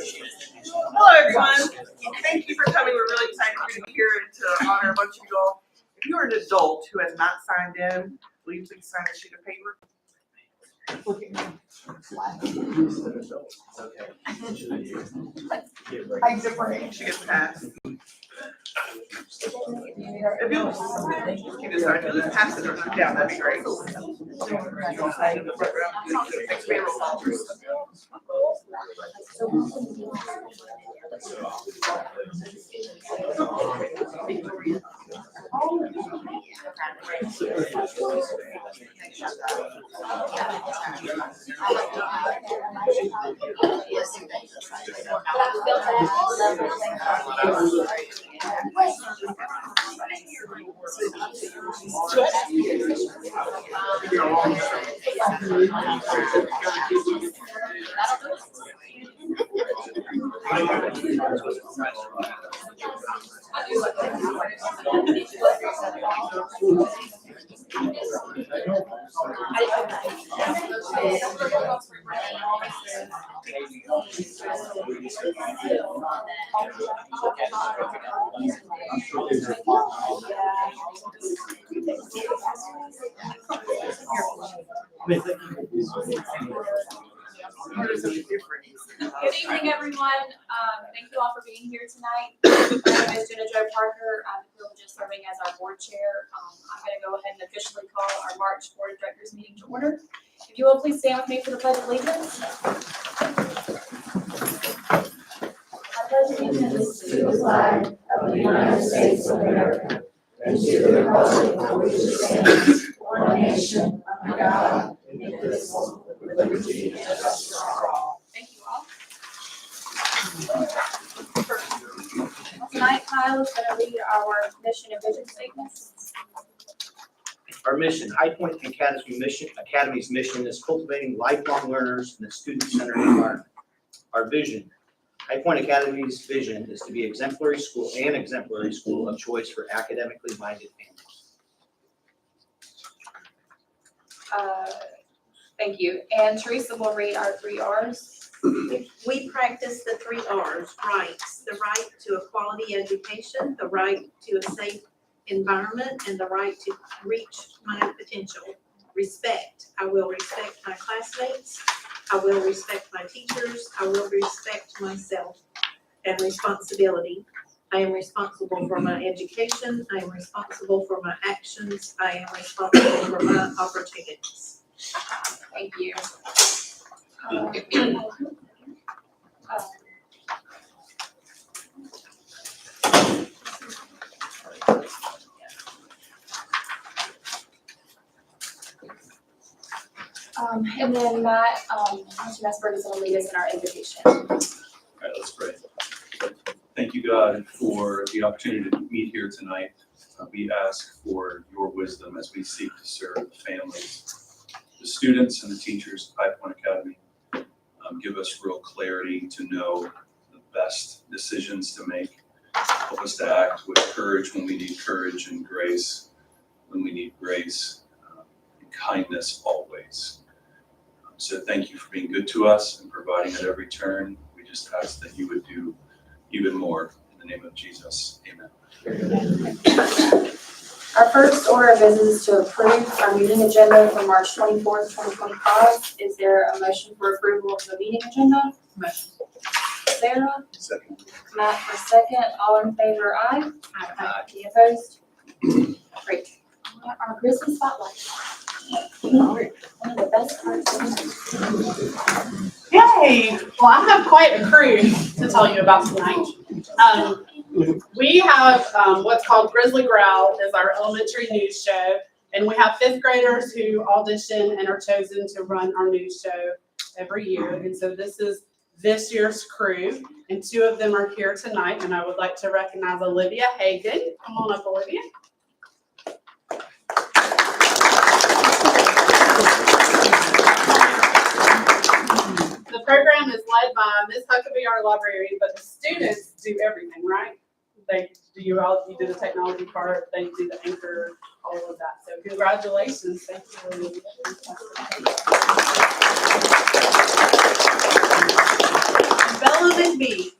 Hello, everyone. Thank you for coming. We're really excited for you to be here and to honor a bunch of you all. If you are an adult who has not signed in, will you please sign a sheet of paper? She gets passed. If you'll decide to just pass it or sit down, that'd be great. Next payroll officer. Good evening, everyone. Thank you all for being here tonight. My name is Jenna Jo Parker. I'm privileged serving as our board chair. I'm going to go ahead and officially call our March Board of Directors meeting to order. If you will please stand with me for the Pledge of Allegiance. I pledge allegiance to the flag of the United States of America and to the republic for which it stands, one nation, under God, indivisible, with liberty and justice for all. Thank you all. Tonight, Kyle is going to read our mission and vision statements. Our mission, High Point Academy's mission is cultivating lifelong learners in a student-centered environment. Our vision, High Point Academy's vision is to be exemplary school of choice for academically minded families. Thank you. And Teresa will read our 3 R's. We practice the 3 R's, rights, the right to a quality education, the right to a safe environment, and the right to reach my potential. Respect, I will respect my classmates, I will respect my teachers, I will respect myself. And responsibility, I am responsible for my education, I am responsible for my actions, I am responsible for my opportunities. Thank you. And then Matt, Mr. Nesberg is going to lead us in our invitation. All right, let's pray. Thank you, God, for the opportunity to meet here tonight. We ask for your wisdom as we seek to serve the families, the students, and the teachers of High Point Academy. Give us real clarity to know the best decisions to make. Help us to act with courage when we need courage, and grace when we need grace, and kindness always. So thank you for being good to us and providing at every turn. We just ask that you would do even more. In the name of Jesus, amen. Our first order of business is to approve our meeting agenda for March 24th, 2025. Is there a motion for approval of the meeting agenda? Motion. Sarah? Second. Matt for second. All in favor, aye. Aye. Any opposed? Great. Our Grizzly Spotlight. One of the best parts of the Hey, well, I have quite a crew to tell you about tonight. We have what's called Grizzly Growl, is our elementary news show, and we have 5th graders who audition and are chosen to run our news show every year. And so this is this year's crew, and 2 of them are here tonight, and I would like to recognize Olivia Hagan. Come on up, Olivia. The program is led by Ms. Huckabee, our librarian, but the students do everything, right? You do the technology part, they do the anchor, all of that. So congratulations. Thank you. Bellum and Bee.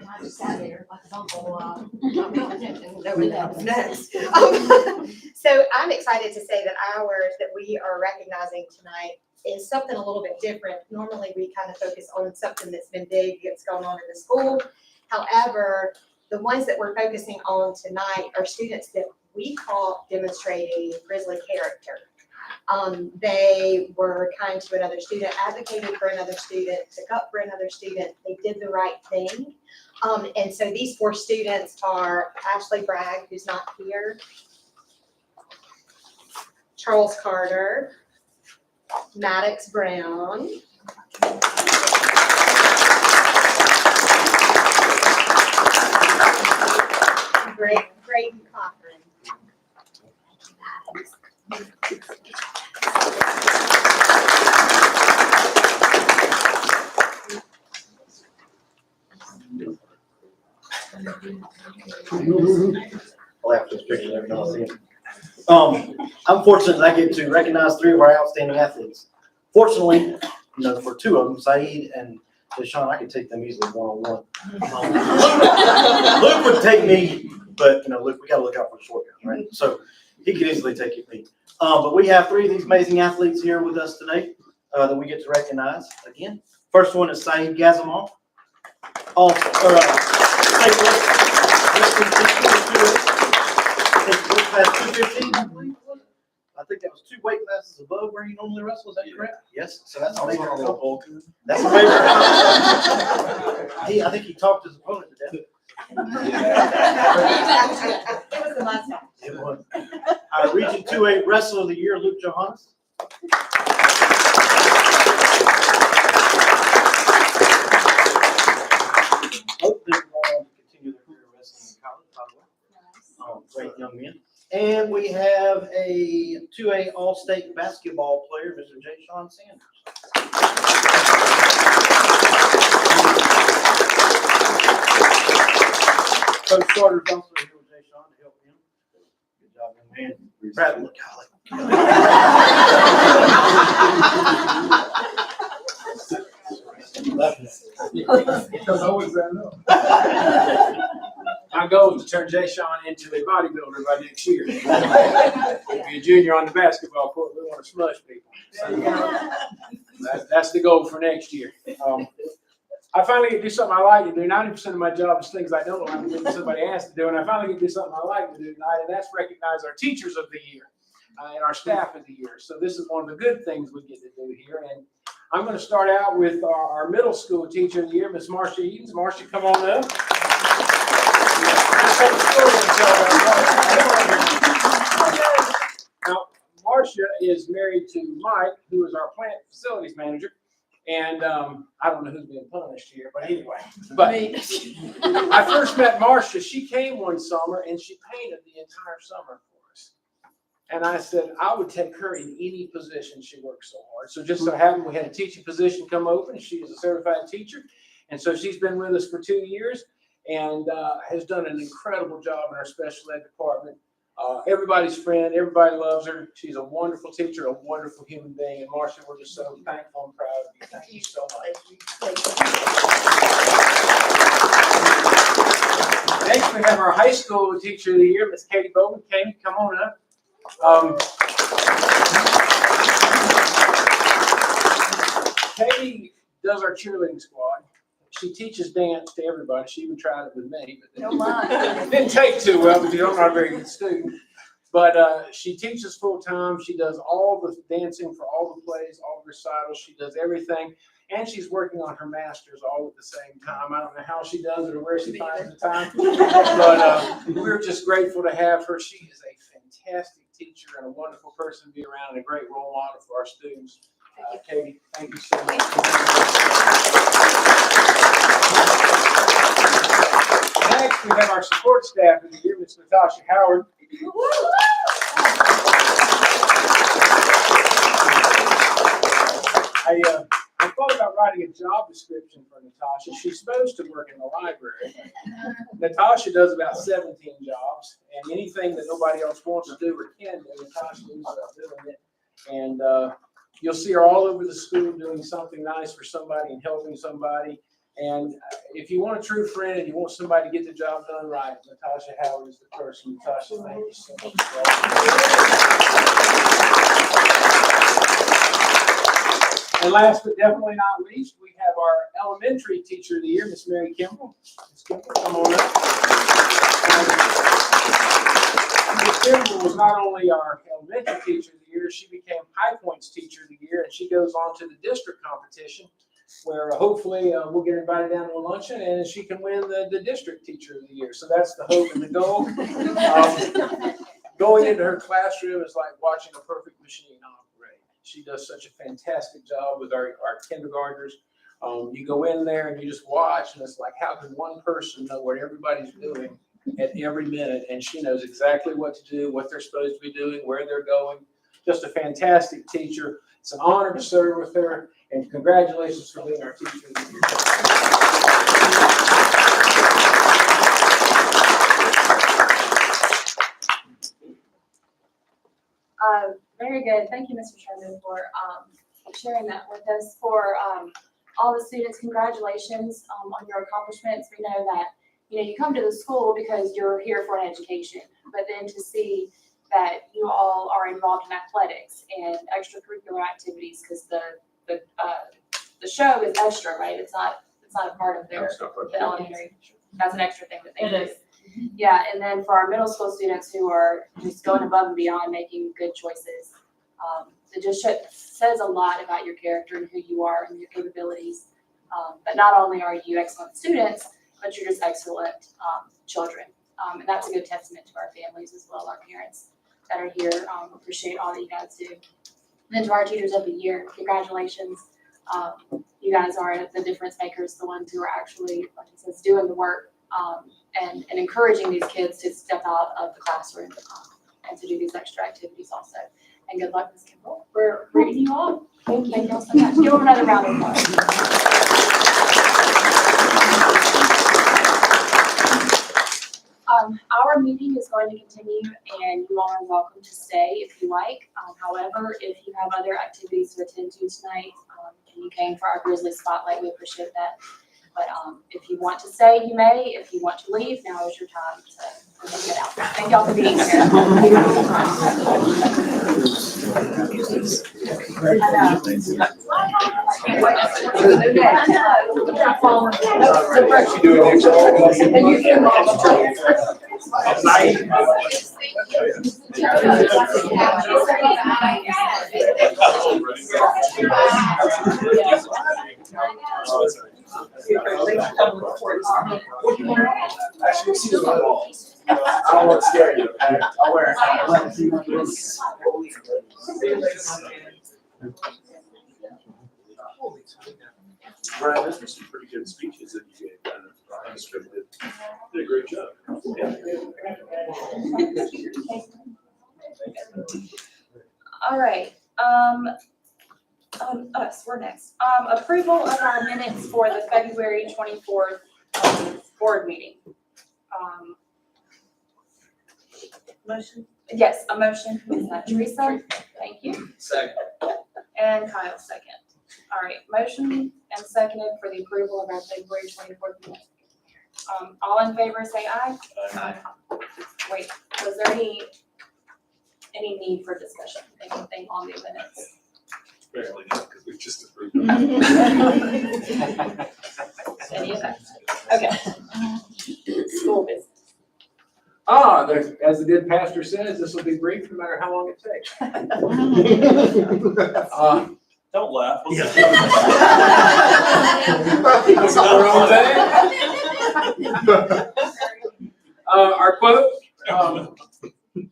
I just sat there like a bumble, not paying attention, nobody knows. Next. So I'm excited to say that ours that we are recognizing tonight is something a little bit different. Normally, we kind of focus on something that's been big, that's going on in the school. However, the ones that we're focusing on tonight are students that we call demonstrating Grizzly character. They were kind to another student, advocated for another student, took up for another student. They did the right thing. And so these 4 students are Ashley Bragg, who's not here, Charles Carter, Maddox Brown, Graydon Cochran. I'll have to picture every now and then. I'm fortunate that I get to recognize 3 of our outstanding athletes. Fortunately, for 2 of them, Saeed and Deshaun, I could take them easily one-on-one. Luke would take me, but Luke, we gotta look out for the short guy, right? So he could easily take me. But we have 3 of these amazing athletes here with us tonight that we get to recognize again. First one is Saeed Gazamal. I think that was 2 weight classes above where he normally wrestles. Is that correct? Yes. So that's a major accomplishment. That's a major accomplishment. I think he talked his opponent to death. It was the mustache. It was. Our Region 2A Wrestler of the Year, Luke Johannes. Both of them go on to continue their career wrestling in college, by the way. Great young men. And we have a 2A All-State basketball player, Mr. Jay Sean Sanders. Coach Carter's also here with Jay Sean to help him. Good job, young man. Brad, look, golly. Because I always ran up. My goal is to turn Jay Sean into a bodybuilder by next year. If you're a junior on the basketball court, we want to smush people. So, that's the goal for next year. I finally get to do something I like to do. 90% of my job is things I don't like to do, somebody asked to do, and I finally get to do something I like to do tonight, and that's recognize our teachers of the year and our staff of the year. So this is one of the good things we get to do here. And I'm going to start out with our middle school teacher of the year, Miss Marcia Edens. Marcia, come on up. Now, Marcia is married to Mike, who is our plant facilities manager. And I don't know who's being punished here, but anyway. But I first met Marcia. She came one summer and she painted the entire summer for us. And I said, I would take her in any position. She works so hard. So just so happened we had a teaching position come open. She is a certified teacher. And so she's been with us for 2 years and has done an incredible job in our special ed department. Everybody's friend, everybody loves her. She's a wonderful teacher, a wonderful human being. And Marcia, we're just so thankful and proud of you. Thank you so much. Next, we have our high school teacher of the year, Miss Katie Bowman. Katie, come on up. Katie does our cheerleading squad. She teaches dance to everybody. She even tried it with me, but it didn't take too well because I'm not a very good student. But she teaches full time. She does all the dancing for all the plays, all the recitals. She does everything. And she's working on her master's all at the same time. I don't know how she does it or where she finds the time. But we're just grateful to have her. She is a fantastic teacher and a wonderful person to be around and a great role model for our students. Katie, thank you so much. Next, we have our support staff of the year, Ms. Natasha Howard. I thought about writing a job description for Natasha. She's supposed to work in the library. Natasha does about 17 jobs, and anything that nobody else wants to do or can do, Natasha ends up doing it. And you'll see her all over the school doing something nice for somebody and helping somebody. And if you want a true friend and you want somebody to get the job done right, Natasha Howard is the person. Natasha, thank you so much for all you do. And last but definitely not least, we have our elementary teacher of the year, Miss Mary Kimball. Miss Kimball, come on up. Miss Kimball was not only our elementary teacher of the year, she became High Points teacher of the year, and she goes on to the district competition, where hopefully we'll get invited down to a luncheon and she can win the district teacher of the year. So that's the hope and the goal. Going into her classroom is like watching a perfect machine operate. She does such a fantastic job with our kindergartners. You go in there and you just watch, and it's like, how can one person know what everybody's doing at every minute? And she knows exactly what to do, what they're supposed to be doing, where they're going. Just a fantastic teacher. It's an honor to serve with her, and congratulations for being our teacher of the year. Very good. Thank you, Mr. Sherman, for sharing that with us. For all the students, congratulations on your accomplishments. We know that, you come to the school because you're here for an education, but then to see that you all are involved in athletics and extracurricular activities, because the show is extra, right? It's not a part of the elementary. That's an extra thing that they do. It is. Yeah, and then for our middle school students who are just going above and beyond, making good choices, it just says a lot about your character and who you are and your capabilities. But not only are you excellent students, but you're just excellent children. And that's a good testament to our families as well, our parents that are here. Appreciate all that you guys do. And then to our teachers of the year, congratulations. You guys are the difference makers, the ones who are actually, like it says, doing the work. And encouraging these kids to step out of the classroom and to do these extra activities also. And good luck, Ms. Kimball. We're reading you all. Thank you all so much. Give them another round of applause. Our meeting is going to continue, and you all are welcome to stay if you like. However, if you have other activities to attend to tonight, and you came for our Grizzly Spotlight, we appreciate that. But if you want to stay, you may. If you want to leave, now is your time to get out. Thank y'all for being here. I don't want to scare you. I'll wear it. Brian, those were some pretty good speeches that you gave. Unscripted. Did a great job. Yeah. All right. Us, we're next. Approval of our minutes for the February 24th board meeting. Motion? Yes, a motion. Is that Teresa? Thank you. Second. And Kyle, second. All right, motion and seconded for the approval of our February 24th minutes. All in favor, say aye. Aye. Wait, was there any need for discussion, anything on the minutes? Apparently not, because we just approved them. Any of that? Okay. School business. As the good pastor says, this will be brief no matter how long it takes. Don't laugh. Our quote,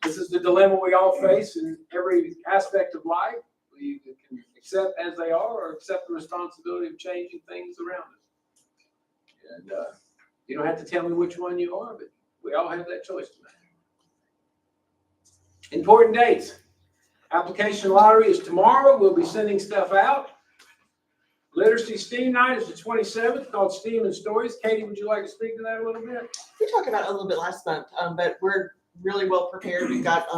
this is the dilemma we all face in every aspect of life. We can accept as they are or accept the responsibility of changing things around us. And you don't have to tell me which one you are, but we all have that choice to make. Important dates. Application lottery is tomorrow. We'll be sending stuff out. Literacy STEAM Night is the 27th, called STEAM and Stories. Katie, would you like to speak to that a little bit? We talked about it a little bit last month, but we're really well prepared. We've got,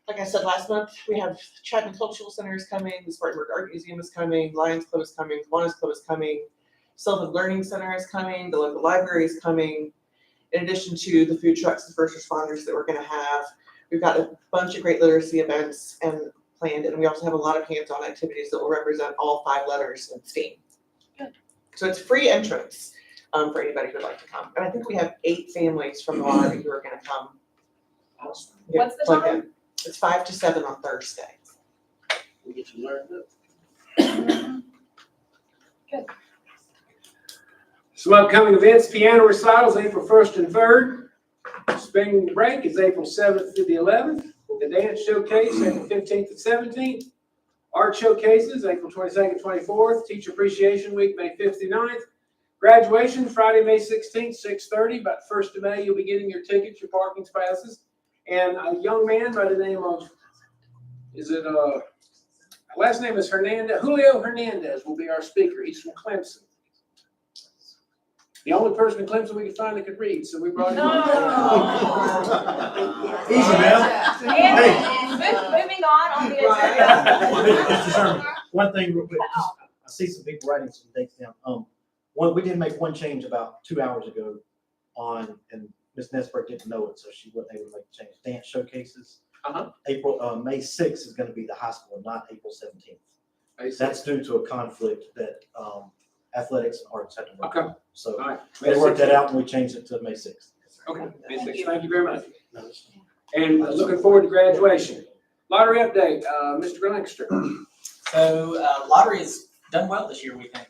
like I said last month, we have Chapman Cultural Center is coming, the Spartanburg Art Museum is coming, Lions Club is coming, Kiwanis Club is coming, Sylvan Learning Center is coming, the local library is coming, in addition to the food trucks and first responders that we're gonna have. We've got a bunch of great literacy events and planned, and we also have a lot of hands-on activities that will represent all 5 letters in STEAM. Good. So it's free entrance for anybody who'd like to come. And I think we have 8 families from the lottery who are gonna come. Get What's the plugged time? in. It's 5 to 7 on Thursday. We get to learn that. Good. Some upcoming events, piano recitals, April 1st and 3rd. Spring break is April 7th to the 11th. The dance showcase, April 15th and 17th. Art showcases, April 22nd, 24th. Teacher Appreciation Week, May 5th through 9th. Graduation, Friday, May 16th, 6:30. By the 1st of May, you'll be getting your tickets, your parking passes. And a young man by the name of, last name is Hernandez, Julio Hernandez will be our speaker. He's from Clemson. The only person in Clemson we could find that could read, so we brought him up. Easy now. And moving on the agenda. Mr. Sherman, one thing real quick, I see some people writing some dates down. We did make one change about 2 hours ago on, and Ms. Nesberg didn't know it, so she wasn't able to make the change. Dance showcases. May 6th is gonna be the high school, not April 17th. That's due to a conflict that, athletics and arts had to work Okay. out. So All right. they worked that out and we changed it to May 6th. Okay, thank you very much. And looking forward to graduation. Lottery update, Mr. Lancaster. So lottery has done well this year, we think.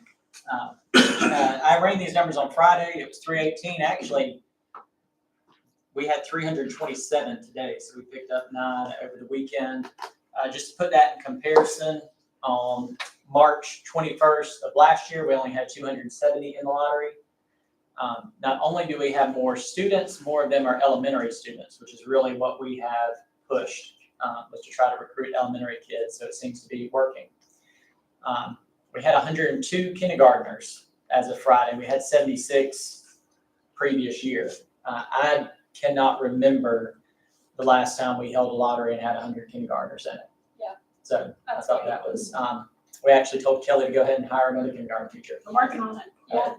I ran these numbers on Friday. It was 318. Actually, we had 327 today, so we picked up 9 over the weekend. Just to put that in comparison, on March 21st of last year, we only had 270 in the lottery. Not only do we have more students, more of them are elementary students, which is really what we have pushed, was to try to recruit elementary kids, so it seems to be working. We had 102 kindergartners as of Friday. We had 76 previous year. I cannot remember the last time we held a lottery and had 100 kindergartners in it. Yeah. So I thought that was, we actually told Kelly to go ahead and hire another kindergarten teacher. We're working on it. Yeah.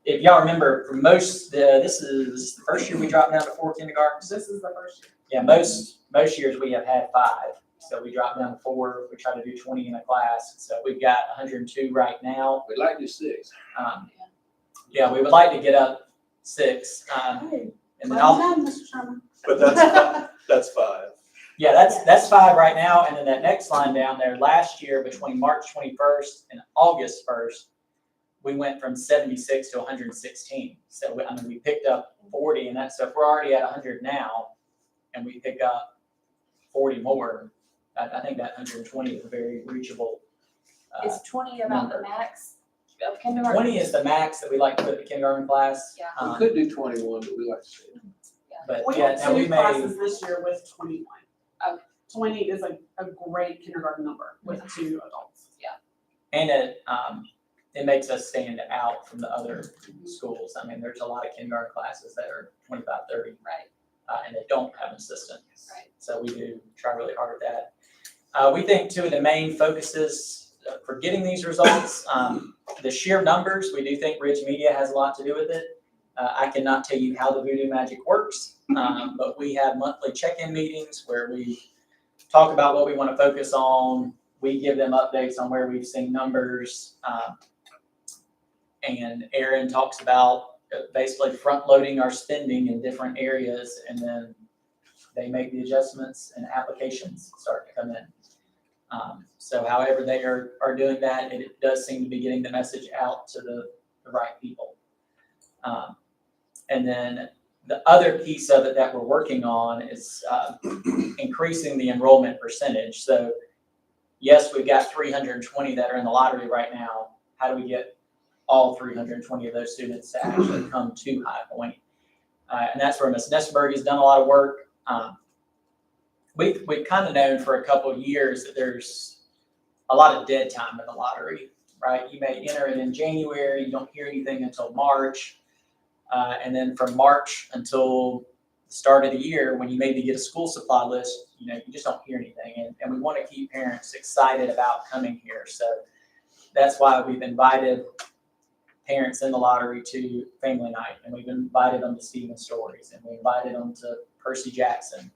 If y'all remember, for most, this is the first year we dropped down to 4 kindergartens. This is the first year. Yeah, most years we have had 5. So we dropped down to 4. We try to do 20 in a class. So we've got 102 right now. We'd like to do 6. Yeah, we would like to get up 6. And then But that's 5. yeah, that's 5 right now. And then that next line down there, last year between March 21st and August 1st, we went from 76 to 116. So we picked up 40, and that's, so if we're already at 100 now, and we pick up 40 more, I think that 120 is a very reachable. Is 20 about the max of kindergarten? 20 is the max that we like to put in the kindergarten class. Yeah. We could do 21, but we like to see it. But We yeah, had no, we 2 may, classes this year with 21. Oh. 20 is a great kindergarten number with 2 adults. and it makes us stand out from the other schools. I mean, there's a lot of kindergarten classes that are 25, 30. Right. And they don't have an assistant. Right. So we do try really hard at that. We think 2 of the main focuses for getting these results, the sheer numbers, we do think Ridge Media has a lot to do with it. I cannot tell you how the voodoo magic works, but we have monthly check-in meetings where we talk about what we want to focus on. We give them updates on where we've seen numbers. And Aaron talks about basically front-loading our spending in different areas, and then they make the adjustments and applications start to come in. So however they are doing that, it does seem to be getting the message out to the right people. And then the other piece of it that we're working on is increasing the enrollment percentage. So yes, we've got 320 that are in the lottery right now. How do we get all 320 of those students to actually come to High Point? And that's where Ms. Nesberg has done a lot of work. We've kind of known for a couple of years that there's a lot of dead time in the lottery. right? You may enter it in January, you don't hear anything until March. And then from March until the start of the year, when you maybe get a school supply list, you just don't hear anything. And we want to keep parents excited about coming here. So that's why we've invited parents in the lottery to family night, and we've invited them to Stephen Stories, and we invited them to Percy Jackson.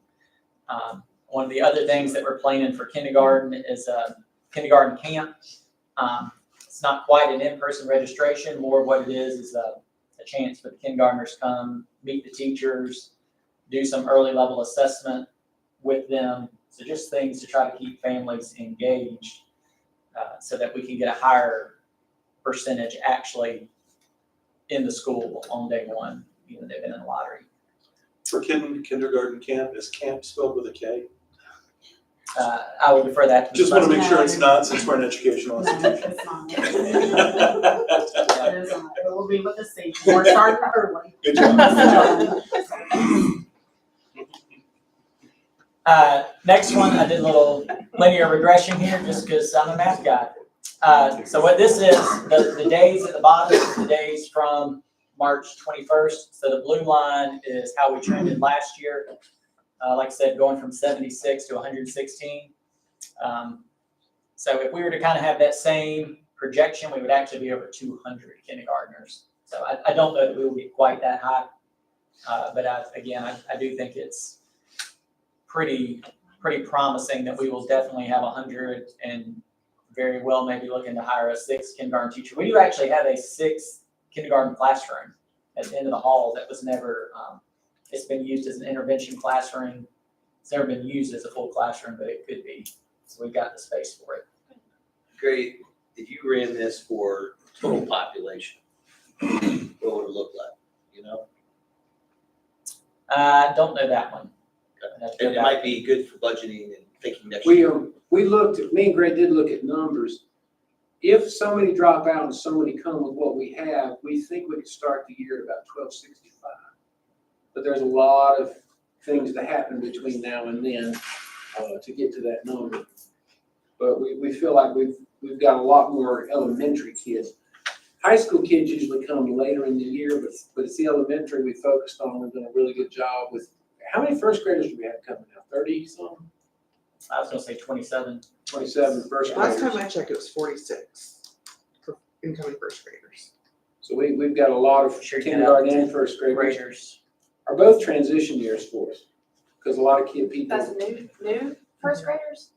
One of the other things that we're planning for kindergarten is a kindergarten camp. It's not quite an in-person registration, more what it is a chance for the kindergartners to come, meet the teachers, do some early level assessment with them. So just things to try to keep families engaged so that we can get a higher percentage actually in the school on day one, even they've been in the lottery. For kindergarten camp, is camp spelled with a K? I would refer that to. Just want to make sure it's not, since we're an educational No, institution. it's not. It is not. It will be with the C. We're starting early. Good job. Next one, I did a little linear regression here just because I'm a math guy. So what this is, the days at the bottom is the days from March 21st. So the blue line is how we trended last year. Like I said, going from 76 to 116. So if we were to kind of have that same projection, we would actually be over 200 kindergartners. So I don't know that we will get quite that high. But I do think it's pretty promising that we will definitely have 100 and very well maybe looking to hire a 6th kindergarten teacher. We do actually have a 6th kindergarten classroom at the end of the hall that was never, it's been used as an intervention classroom. It's never been used as a full classroom, but it could be. So we've got the space for it. Great. If you ran this for total population, what would it look like, I don't know that one. And it might be good for budgeting and thinking next We, year. we looked at, me and Greg did look at numbers. If so many drop out and so many come with what we have, we think we could start the year at about 1265. But there's a lot of things to happen between now and then to get to that number. But we feel like we've got a lot more elementary kids. High school kids usually come later in the year, but it's the elementary we focused on. We've done a really good job with. How many first graders do we have coming now? 30 some? I was gonna say 27. 27 first graders. Last time I checked, it was 46 for incoming first graders. So we've got a lot of Sure, kindergarten and first graders. Graders. Are both transition years for us. Because a lot of people. That's new first graders?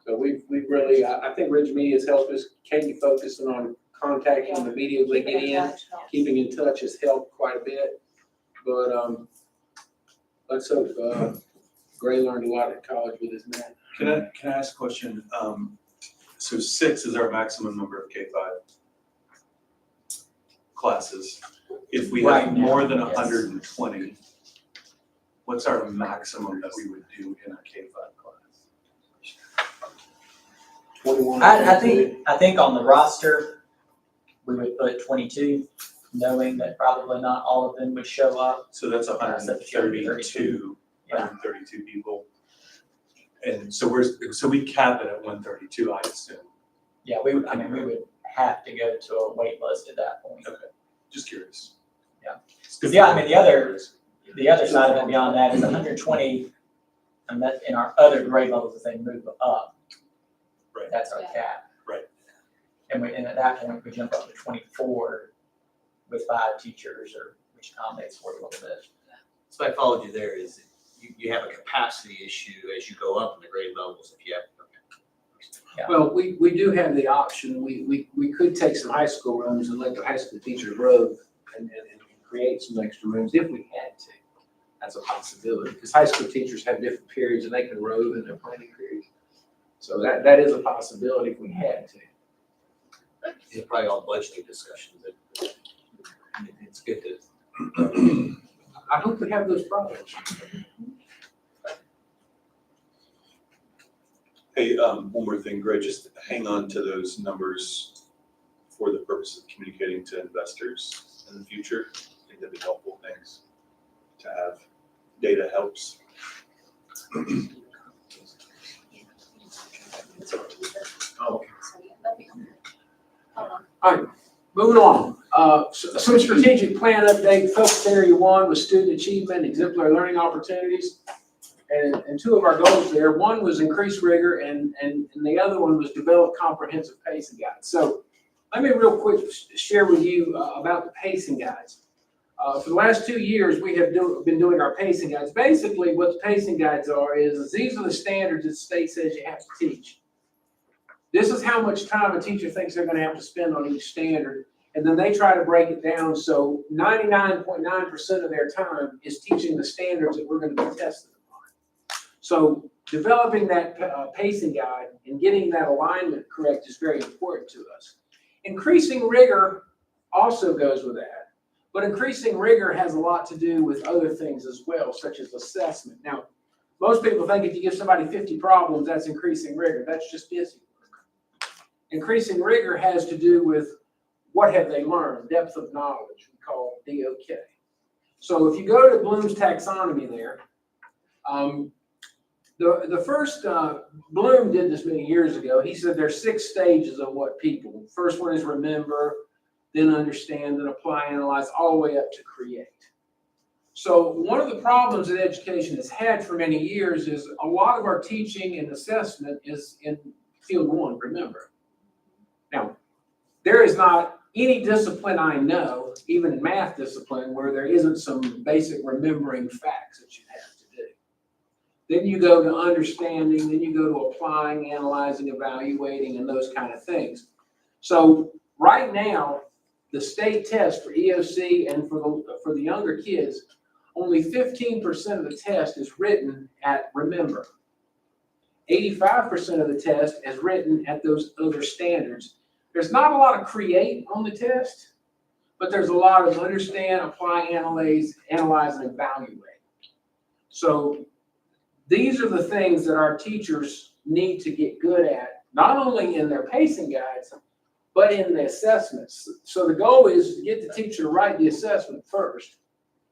So we've really, I think Ridge Media has helped us, Katie focusing on contacting them immediately get in, keeping in touch has helped quite a bit. But, let's hope, Gray learned a lot at college with his math. Can I ask a question? So 6 is our maximum number of K-5 classes. If we Right have now, more than yes. 120, what's our maximum that we would do in a K-5 class? 21. I think on the roster, we would put 22, knowing that probably not all of them would show up. So that's 132, Yeah. 132 people. And so we cap it at 132, I assume. Yeah, we would have to go to a wait list at that point. Just curious. Yeah. It's good Yeah, I for mean, the other side of it beyond that is 120, and that in our other grade levels, if they move up, Right. that's our cap. Right. And at that point, we jump up to 24 with 5 teachers, or which accommodates for it a little bit. So I followed you there, is you have a capacity issue as you go up in the grade levels if you have. Well, we do have the option, we could take some high school rooms and let the high school teachers rove and create some extra rooms if we had to. That's a possibility, because high school teachers have different periods and they can rove in their planning periods. So that is a possibility if we had to. It's probably all budgeting discussions, but it's good to. I hope we have those problems. Hey, one more thing, Greg, just hang on to those numbers for the purpose of communicating to investors in the future. I think that'd be helpful, thanks. To have data helps. Oh, So, yeah, that'd be- Moving along, some strategic plan update, focus area 1 was student achievement, exemplary learning opportunities. And 2 of our goals there, one was increase rigor and the other one was develop comprehensive pacing guides. So let me real quick share with you about the pacing guides. For the last 2 years, we have been doing our pacing guides. Basically, what the pacing guides are is these are the standards that the state says you have to teach. This is how much time a teacher thinks they're gonna have to spend on each standard. And then they try to break it down, so 99.9% of their time is teaching the standards that we're gonna be tested upon. So developing that pacing guide and getting that alignment correct is very important to us. Increasing rigor also goes with that, but increasing rigor has a lot to do with other things as well, such as assessment. Now, most people think if you give somebody 50 problems, that's increasing rigor. That's just busy work. Increasing rigor has to do with what have they learned, depth of knowledge, we call DOK. So if you go to Bloom's taxonomy there, the first, Bloom did this many years ago. He said there's 6 stages of what people, first one is remember, then understand, then apply, analyze, all the way up to create. So one of the problems that education has had for many years is a lot of our teaching and assessment is in field 1, remember. Now, there is not any discipline I know, even in math discipline, where there isn't some basic remembering facts that you have to do. Then you go to understanding, then you go to applying, analyzing, evaluating, and those kind of things. So right now, the state test for EOC and for the younger kids, only 15% of the test is written at remember. 85% of the test is written at those other standards. There's not a lot of create on the test, but there's a lot of understand, apply, analyze, and evaluate. So these are the things that our teachers need to get good at, not only in their pacing guides, but in the assessments. So the goal is to get the teacher to write the assessment first.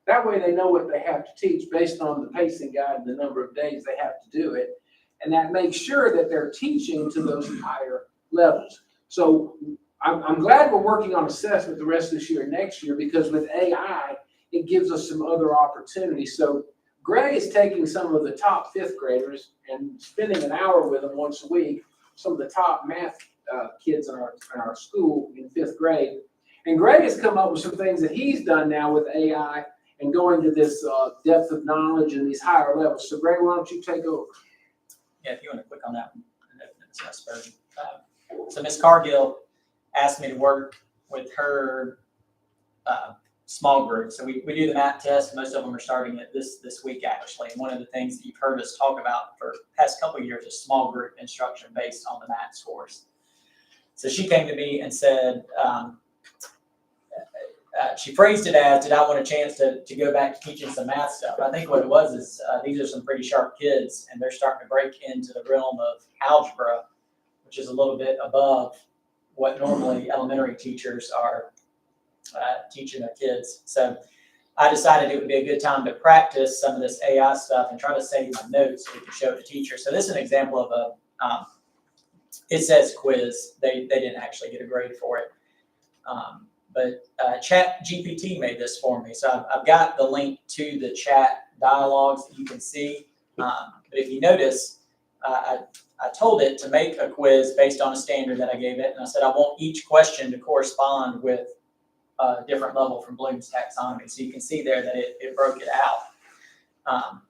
That way they know what they have to teach based on the pacing guide and the number of days they have to do it. And that makes sure that they're teaching to those higher levels. So I'm glad we're working on assessment the rest of this year and next year, because with AI, it gives us some other opportunities. So Greg is taking some of the top 5th graders and spending an hour with them once a week, some of the top math kids in our school in 5th grade. And Greg has come up with some things that he's done now with AI and going to this depth of knowledge and these higher levels. So Greg, why don't you take over? Yeah, if you want to click on that one. That's perfect. So Ms. Cargill asked me to work with her small group. So we do the math test. Most of them are starting it this week, actually. And one of the things that you've heard us talk about for the past couple of years is small group instruction based on the math scores. So she came to me and said, she phrased it as, did I want a chance to go back to teaching some math stuff? I think what it was is these are some pretty sharp kids, and they're starting to break into the realm of algebra, which is a little bit above what normally elementary teachers are teaching their kids. So I decided it would be a good time to practice some of this AI stuff and try to save my notes so we can show it to teachers. So this is an example of it says quiz. They didn't actually get a grade for it. But ChatGPT made this for me. So I've got the link to the chat dialogues that you can see. But if you notice, I told it to make a quiz based on a standard that I gave it. And I said, I want each question to correspond with a different level from Bloom's taxonomy. So you can see there that it broke it out.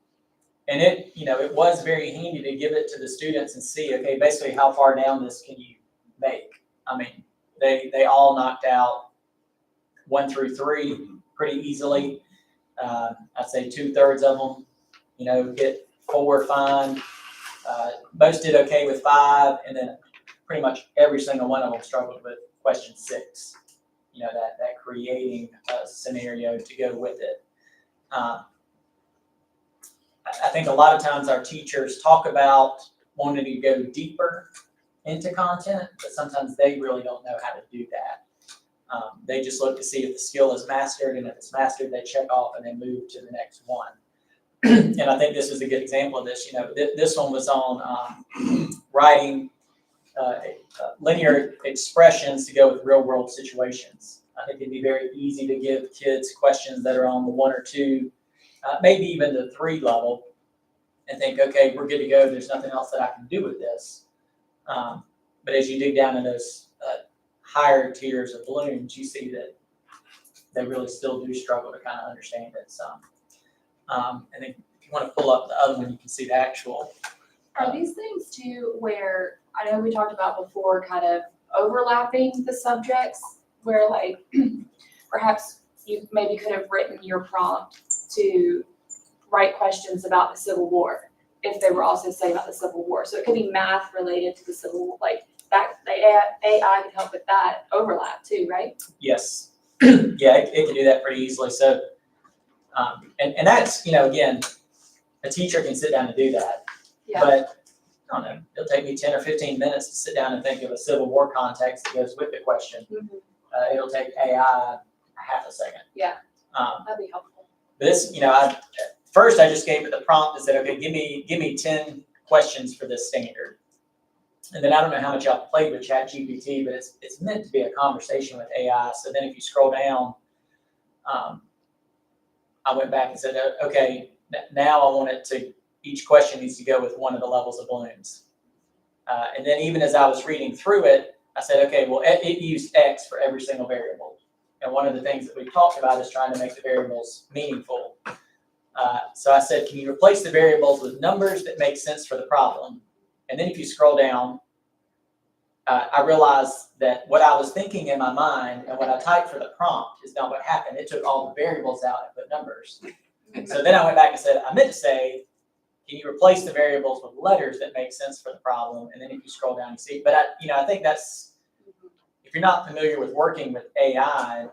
And it was very handy to give it to the students and see, okay, basically how far down this can you make? I mean, they all knocked out 1 through 3 pretty easily. I'd say 2/3 of them, hit 4 fine. Most did okay with 5, and then pretty much every single one of them struggled with question 6. That creating a scenario to go with it. I think a lot of times our teachers talk about wanting to go deeper into content, but sometimes they really don't know how to do that. They just look to see if the skill is mastered, and if it's mastered, they check off and they move to the next one. And I think this is a good example of this. This one was on writing linear expressions to go with real world situations. I think it'd be very easy to give kids questions that are on the 1 or 2, maybe even the 3 level, and think, okay, we're good to go. There's nothing else that I can do with this. But as you dig down in those higher tiers of balloons, you see that they really still do struggle to kind of understand it some. And then if you want to pull up the other one, you can see the actual. Are these things too where, I know we talked about before, kind of overlapping the subjects, where like perhaps you maybe could have written your prompt to write questions about the Civil War if they were also saying about the Civil War. So it could be math related to the Civil War, like that, the AI could help with that overlap too, right? Yes. Yeah, it can do that pretty easily. So, and that's, again, a teacher can sit down and do that. Yeah. But I don't know, it'll take me 10 or 15 minutes to sit down and think of a Civil War context that goes with the question. Mhm. It'll take AI half a second. Yeah. Um, That'd be helpful. This, first I just gave it the prompt and said, okay, give me 10 questions for this standard. And then I don't know how much y'all played with ChatGPT, but it's meant to be a conversation with AI. So then if you scroll down, I went back and said, okay, now I want it to, each question needs to go with one of the levels of balloons. And then even as I was reading through it, I said, okay, well, it used X for every single variable. And one of the things that we talked about is trying to make the variables meaningful. So I said, can you replace the variables with numbers that make sense for the problem? And then if you scroll down, I realized that what I was thinking in my mind and what I typed for the prompt is not what happened. It took all the variables out and put numbers. So then I went back and said, I meant to say, can you replace the variables with letters that make sense for the problem? And then if you scroll down, you see. But I think that's, if you're not familiar with working with AI,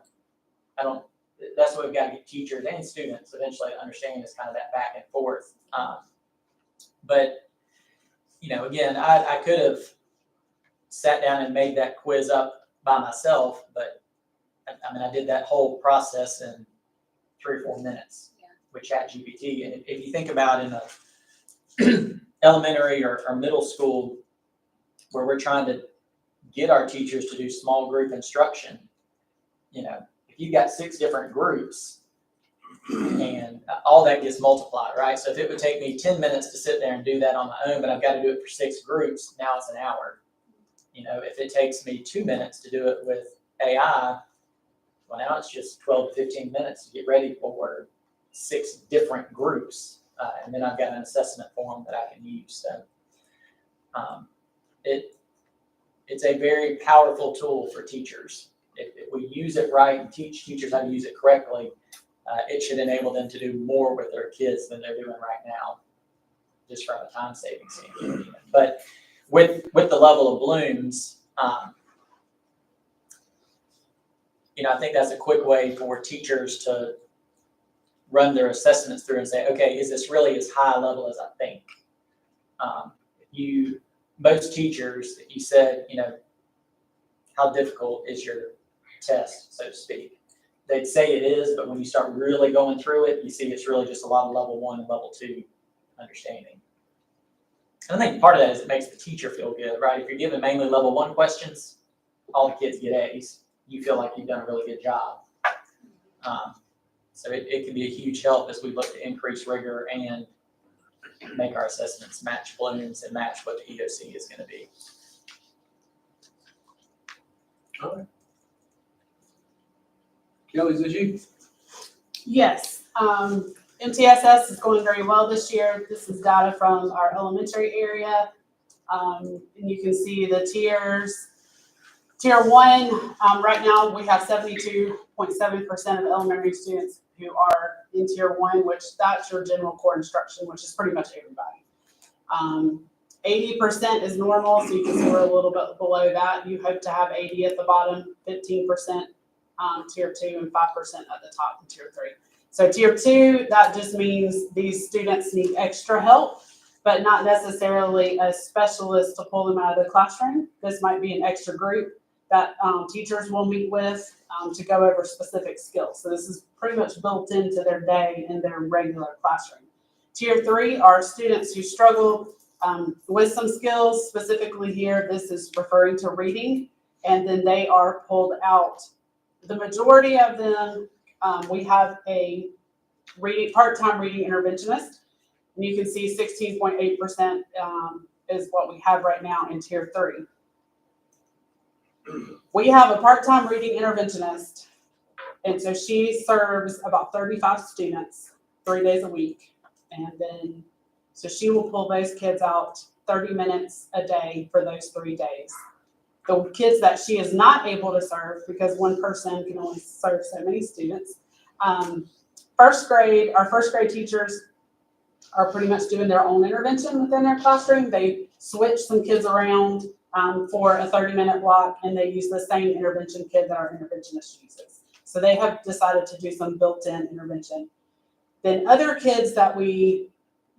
that's what we've got to get teachers and students eventually to understand, is kind of that back and forth. But again, I could have sat down and made that quiz up by myself, but I did that whole process in 3 or 4 minutes with ChatGPT. And if you think about in a elementary or middle school where we're trying to get our teachers to do small group instruction, if you've got 6 different groups and all that gets multiplied, right? So if it would take me 10 minutes to sit there and do that on my own, but I've got to do it for 6 groups, now it's an hour. If it takes me 2 minutes to do it with AI, well, now it's just 12 to 15 minutes to get ready for 6 different groups. And then I've got an assessment form that I can use. So it's a very powerful tool for teachers. If we use it right and teach teachers how to use it correctly, it should enable them to do more with their kids than they're doing right now, just from a time saving standpoint. But with the level of balloons, I think that's a quick way for teachers to run their assessments through and say, okay, is this really as high a level as I think? Most teachers, if you said, how difficult is your test, so to speak, they'd say it is, but when you start really going through it, you see it's really just a lot of level 1 and level 2 understanding. And I think part of that is it makes the teacher feel good, right? If you're giving mainly level 1 questions, all the kids get A's. You feel like you've done a really good job. So it can be a huge help as we look to increase rigor and make our assessments match balloons and match what the EOC is going to be. All right. Kelly, is this you? Yes, MTSS is going very well this year. This is data from our elementary area. And you can see the tiers. Tier 1, right now we have 72.7% of elementary students who are in Tier 1, which that's your general core instruction, which is pretty much everybody. 80% is normal, so you can see we're a little bit below that. You hope to have 80 at the bottom, 15% Tier 2, and 5% at the top in Tier 3. So Tier 2, that just means these students need extra help, but not necessarily a specialist to pull them out of the classroom. This might be an extra group that teachers will meet with to go over specific skills. So this is pretty much built into their day in their regular classroom. Tier 3 are students who struggle with some skills specifically here, this is referring to reading, and then they are pulled out. The majority of them, we have a part-time reading interventionist, and you can see 16.8% is what we have right now in tier 3. We have a part-time reading interventionist, and so she serves about 35 students 3 days a week. And then, so she will pull those kids out 30 minutes a day for those 3 days. The kids that she is not able to serve, because one person can only serve so many students, first grade, our first grade teachers are pretty much doing their own intervention within their classroom. They switch some kids around for a 30-minute block, and they use the same intervention kit that our interventionist uses. So they have decided to do some built-in intervention. Then other kids that we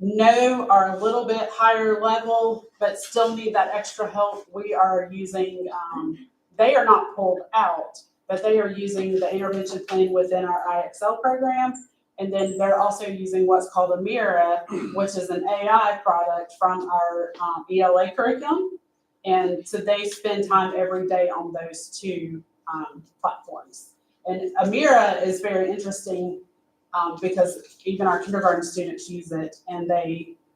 know are a little bit higher level, but still need that extra help, we are using, they are not pulled out, but they are using the intervention plan within our IXL program. And then they're also using what's called Amira, which is an AI product from our ELA curriculum. And so they spend time every day on those two platforms. And Amira is very interesting because even our kindergarten students use it, and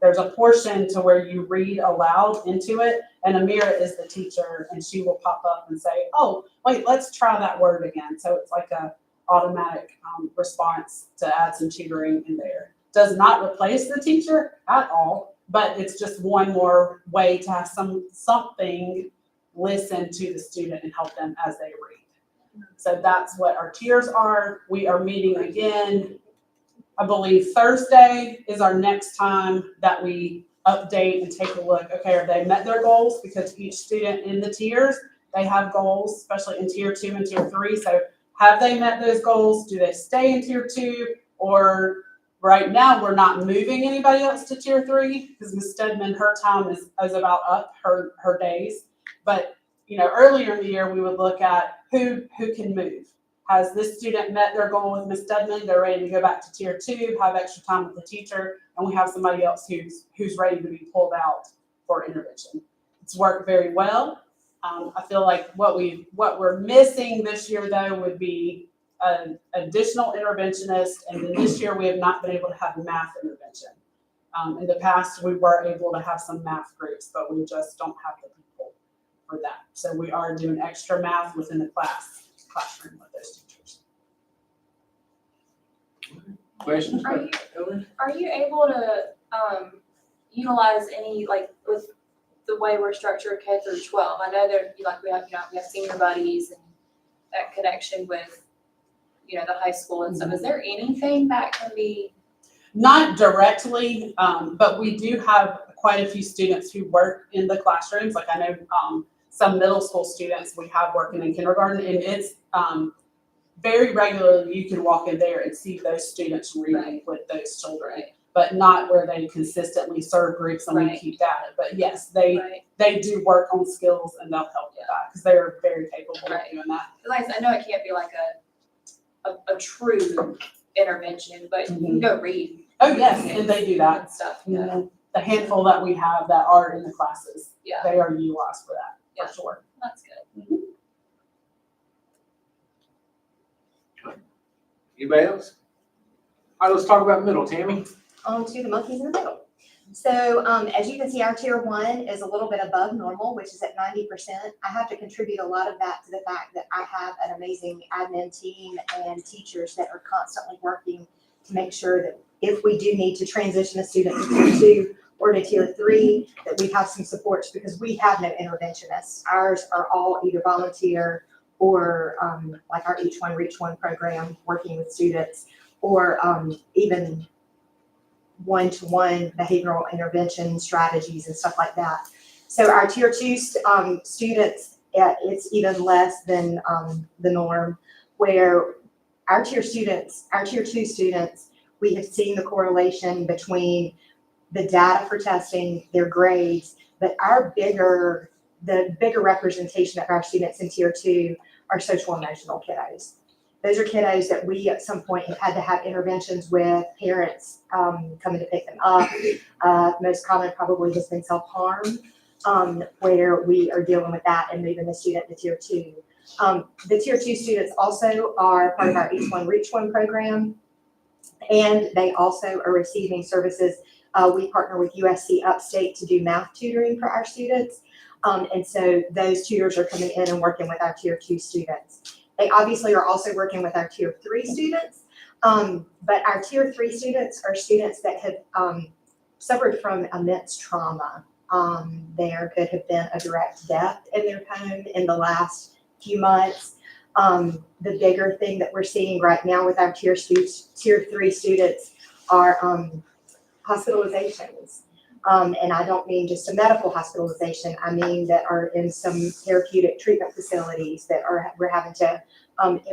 there's a portion to where you read aloud into it, and Amira is the teacher, and she will pop up and say, oh, wait, let's try that word again. So it's like a automatic response to add some tutoring in there. Does not replace the teacher at all, but it's just one more way to have something listen to the student and help them as they read. So that's what our tiers are. We are meeting again, I believe Thursday is our next time that we update and take a look. Okay, have they met their goals? Because each student in the tiers, they have goals, especially in tier 2 and tier 3. So have they met those goals? Do they stay in tier 2? Or right now, we're not moving anybody else to tier 3 because Ms. Stedman, her time is about up, her days. But earlier in the year, we would look at who can move. Has this student met their goal with Ms. Stedman? They're ready to go back to tier 2, have extra time with the teacher, and we have somebody else who's ready to be pulled out for intervention. It's worked very well. I feel like what we're missing this year, though, would be an additional interventionist, and then this year we have not been able to have math intervention. In the past, we were able to have some math groups, but we just don't have the people for that. So we are doing extra math within the classroom with those teachers. Questions? Are you able to utilize any, like, with the way we're structured K through 12? I know that we have senior buddies and that connection with the high school and stuff. Is there anything that can be? Not directly, but we do have quite a few students who work in the classrooms. Like I know some middle school students we have working in kindergarten, and it's very regularly you can walk in there and see those students reading with those children, but not where they consistently serve groups and we keep data. But yes, they do work on skills and they'll help with that because they're very capable of doing that. Like I know it can't be like a true intervention, but you can go read. Oh yes, and they do that. And stuff. The handful that we have that are in the classes, Yeah. they are utilized for that, for sure. That's good. Anybody else? All right, let's talk about middle, Tammy. On to the monkeys in the middle. So as you can see, our tier 1 is a little bit above normal, which is at 90%. I have to contribute a lot of that to the fact that I have an amazing admin team and teachers that are constantly working to make sure that if we do need to transition a student to tier 2 or to tier 3, that we have some supports because we have no interventionists. Ours are all either volunteer or like our Each One Reach One program, working with students, or even one-to-one behavioral intervention strategies and stuff like that. So our tier 2 students, it's even less than the norm, where our tier 2 students, we have seen the correlation between the data for testing, their grades, but the bigger representation of our students in tier 2 are social emotional kiddos. Those are kiddos that we at some point have had to have interventions with, parents coming to pick them up. Most common probably has been self-harm, where we are dealing with that and moving the student to tier 2. The tier 2 students also are part of our Each One Reach One program, and they also are receiving services. We partner with USC Upstate to do math tutoring for our students. And so those tutors are coming in and working with our tier 2 students. They obviously are also working with our tier 3 students, but our tier 3 students are students that have suffered from immense trauma. There could have been a direct death in their home in the last few months. The bigger thing that we're seeing right now with our tier 3 students are hospitalizations. And I don't mean just a medical hospitalization. I mean that are in some therapeutic treatment facilities that we're having to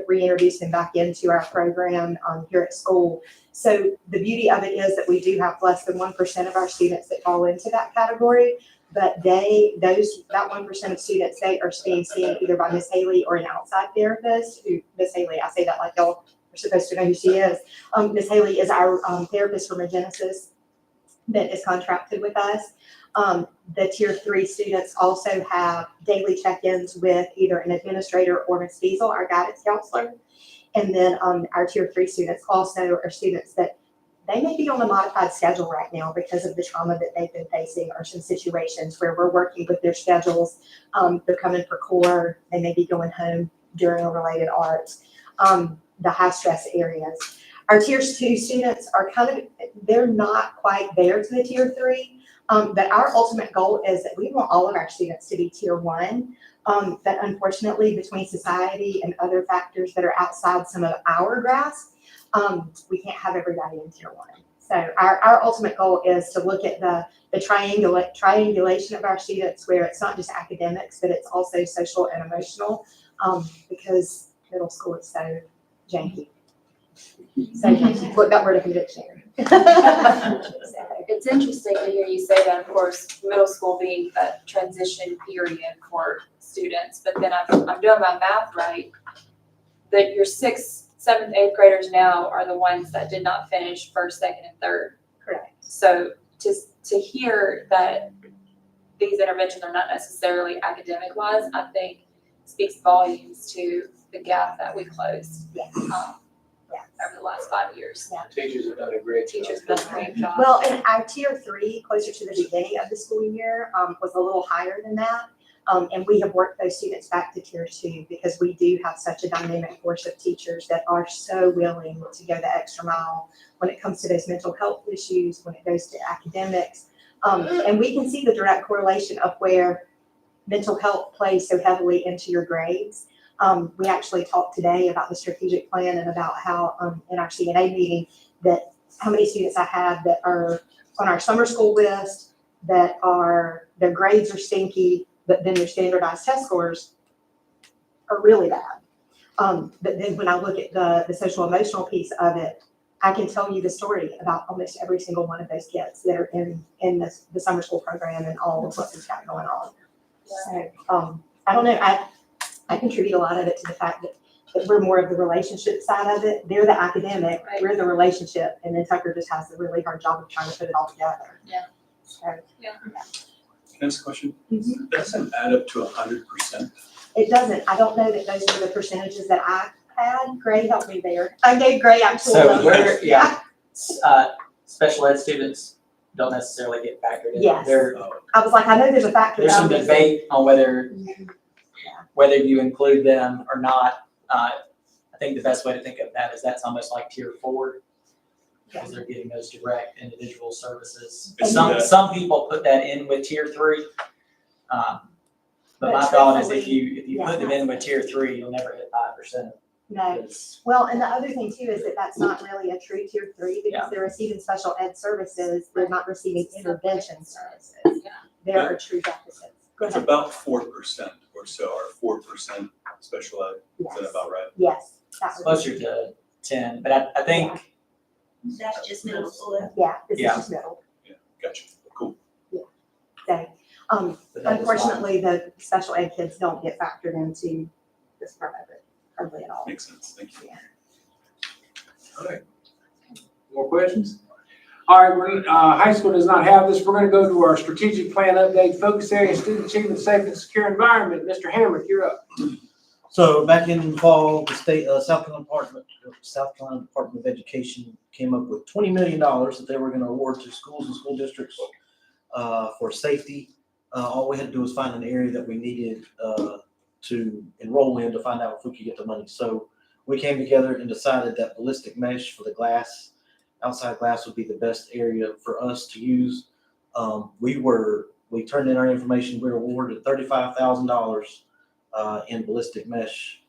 reintroduce them back into our program here at school. So the beauty of it is that we do have less than 1% of our students that fall into that category, but that 1% of students, they are being seen either by Miss Haley or an outside therapist. Miss Haley, I say that like y'all are supposed to know who she is. Miss Haley is our therapist from Regenesis that is contracted with us. The tier 3 students also have daily check-ins with either an administrator or Ms. Diesel, our guidance counselor. And then our tier 3 students also are students that they may be on a modified schedule right now because of the trauma that they've been facing, or some situations where we're working with their schedules. They're coming for core, they may be going home during a related arts, the high stress areas. Our tier 2 students are they're not quite there to the tier 3, but our ultimate goal is that we want all of our students to be tier 1. But unfortunately, between society and other factors that are outside some of our grasp, we can't have everybody in tier 1. So our ultimate goal is to look at the triangulation of our students, where it's not just academics, but it's also social and emotional, because middle school is so janky. So put that word of conviction. It's interesting to hear you say that, of course, middle school being a transition period for students, but then I'm doing my math right, that your 6th, 7th, 8th graders now are the ones that did not finish 1st, 2nd, and 3rd. Correct. So to hear that these interventions are not necessarily academic wise, I think speaks volumes to the gap that we closed. Yes. Over the last 5 years. Teachers have done a great job. Teachers have done a great job. Well, and our tier 3, closer to the beginning of the school year, was a little higher than that. And we have worked those students back to tier 2 because we do have such a dynamic force of teachers that are so willing to go the extra mile when it comes to those mental health issues, when it goes to academics. And we can see the direct correlation of where mental health plays so heavily into your grades. We actually talked today about the strategic plan and about how in our CNA meeting that how many students I have that are on our summer school list that their grades are stinky, but then their standardized test scores are really bad. But then when I look at the social emotional piece of it, I can tell you the story about almost every single one of those kids that are in the summer school program and all of what we've got going on. So I don't know. I contribute a lot of it to the fact that we're more of the relationship side of it. They're the academic, Right. we're the relationship, and then Tucker just has the really hard job of trying to put it all together. Yeah. So, Can I ask a question? Mhm. Doesn't add up to 100%. it doesn't, I don't know that those are the percentages that I had. Gray helped me there. I gave Gray actual So numbers. special ed students don't necessarily get factored in. Yes. There- I was like, I know there's a factor. There's that some I'm missing. debate on whether you include them or not. I think the best way to think of that is that's almost like tier 4, because they're getting those direct individual services. Isn't Some, that- some people put that in with tier 3. But my But thought is if truthfully, you put them in with tier 3, you'll never hit 5%. No. Because Well, and the other thing too is that that's not really a true tier 3 because Yeah. they're receiving special ed services. They're not receiving intervention services. Yeah. There are true deficits. Go It's ahead. about 4% or so, or 4% special ed. Is that Yes. about right? Yes. That it's was, closer to 10, but I think, That's just middle school. yeah, this is Yeah. just middle. Gotcha. Cool. So, but that was fine. unfortunately, the special ed kids don't get factored into this part of it. hardly at all. Makes sense, thank you. All right. More questions? All right, high school does not have this. We're gonna go to our strategic plan update, focus area, student achievement, safe and secure environment. Mr. Hamrick, you're up. So back in the fall, the state, South Carolina Department of Education came up with $20 million that they were gonna award to schools and school districts for safety. All we had to do was find an area that we needed to enroll in to find out if we could get the money. So we came together and decided that ballistic mesh for the glass, outside glass would be the best area for us to use. We turned in our information, we were awarded $35,000 in ballistic mesh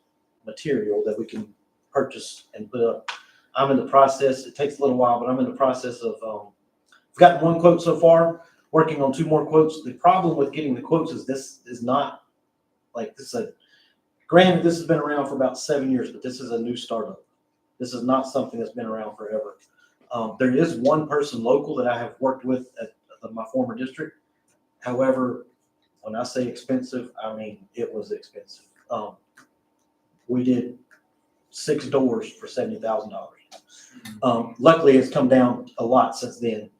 material that we can purchase and put up. I'm in the process, it takes a little while, but I'm in the process of, I've gotten one quote so far, working on 2 more quotes. The problem with getting the quotes is this is not, like, granted, this has been around for about 7 years, but this is a new startup. This is not something that's been around forever. There is one person local that I have worked with at my former district. However, when I say expensive, I mean, it was expensive. We did 6 doors for $70,000. Luckily, it's come down a lot since then.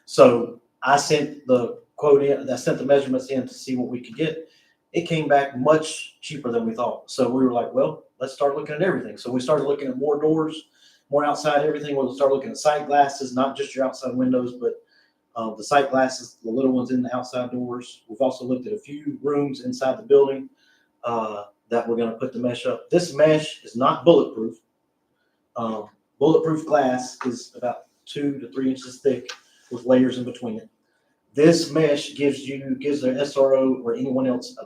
So I sent the quote in, I sent the measurements in to see what we could get. It came back much cheaper than we thought. So we were like, well, let's start looking at everything. So we started looking at more doors, more outside everything. We'll start looking at sight glasses, not just your outside windows, but the sight glasses, the little ones in the outside doors. We've also looked at a few rooms inside the building that we're going to put the mesh up. This mesh is not bulletproof. Bulletproof glass is about 2 to 3 inches thick with layers in between it. This mesh gives the SRO or anyone else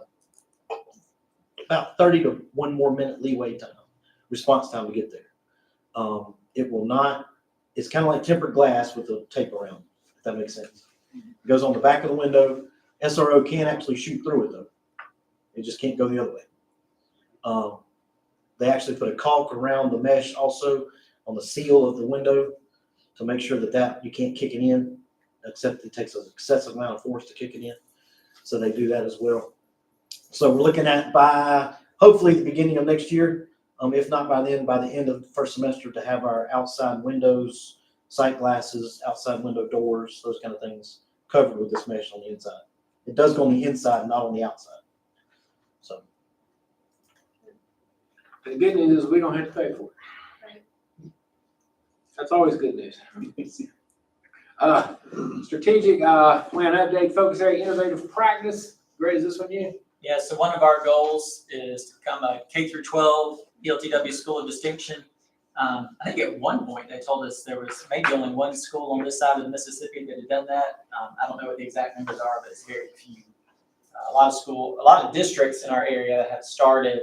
about 30 to 1 more minute leeway time, response time to get there. It will not, it's kind of like tempered glass with a tape around, if that makes sense. It goes on the back of the window. SRO can actually shoot through it though. It just can't go the other way. They actually put a caulk around the mesh also on the seal of the window to make sure that you can't kick it in, except it takes an excessive amount of force to kick it in. So they do that as well. So we're looking at by hopefully the beginning of next year, if not by then, by the end of the first semester, to have our outside windows, sight glasses, outside window doors, those kind of things covered with this mesh on the inside. It does go on the inside, not on the outside. So The good news is we don't have to pay for it. That's always good news. Strategic plan update, focus area, innovative practice. Greg, is this one you? Yeah, so one of our goals is to become a K through 12 ELTW school of distinction. I think at one point they told us there was maybe only one school on this side of the Mississippi that had done that. I don't know what the exact numbers are, but it's very few. A lot of districts in our area have started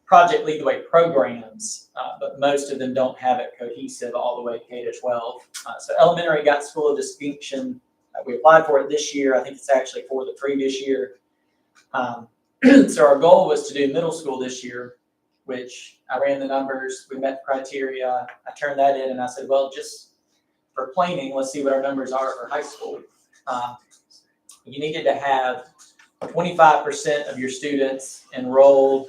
Project Lead the Way programs, but most of them don't have it cohesive all the way K to 12. So elementary got school of distinction. We applied for it this year. I think it's actually for the previous year. So our goal was to do middle school this year, which I ran the numbers. We met the criteria. I turned that in and I said, well, just for planing, let's see what our numbers are for high school. You needed to have 25% of your students enrolled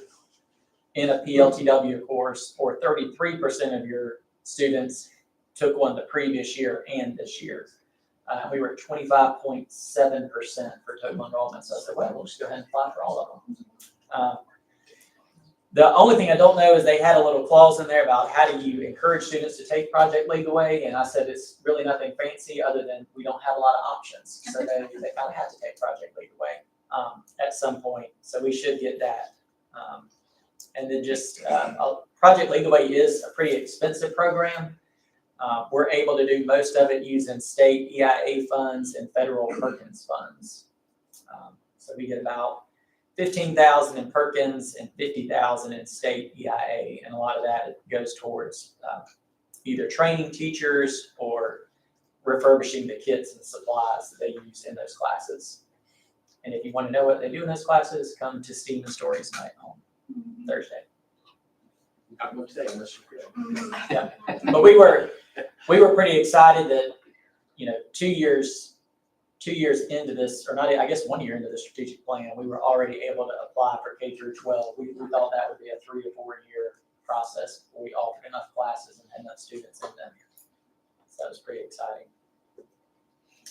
in a PLTW course, or 33% of your students took one the previous year and this year. We were at 25.7% for total enrollment. So I said, well, we'll just go ahead and apply for all of them. The only thing I don't know is they had a little clause in there about how do you encourage students to take Project Lead the Way, and I said it's really nothing fancy other than we don't have a lot of options. So they kind of have to take Project Lead the Way at some point. So we should get that. And then just Project Lead the Way is a pretty expensive program. We're able to do most of it using state EIA funds and federal Perkins funds. So we get about $15,000 in Perkins and $50,000 in state EIA, and a lot of that goes towards either training teachers or refurbishing the kits and supplies that they use in those classes. And if you want to know what they do in those classes, come to Steam and Stories Night on Thursday. Not much to say unless you're good. Yeah, but we were pretty excited that 2 2 years into this, or not, I guess 1 year into the strategic plan, we were already able to apply for K through 12. We thought that would be a 3 to 4 year process before we offered enough classes and had enough students in them. So that was pretty exciting.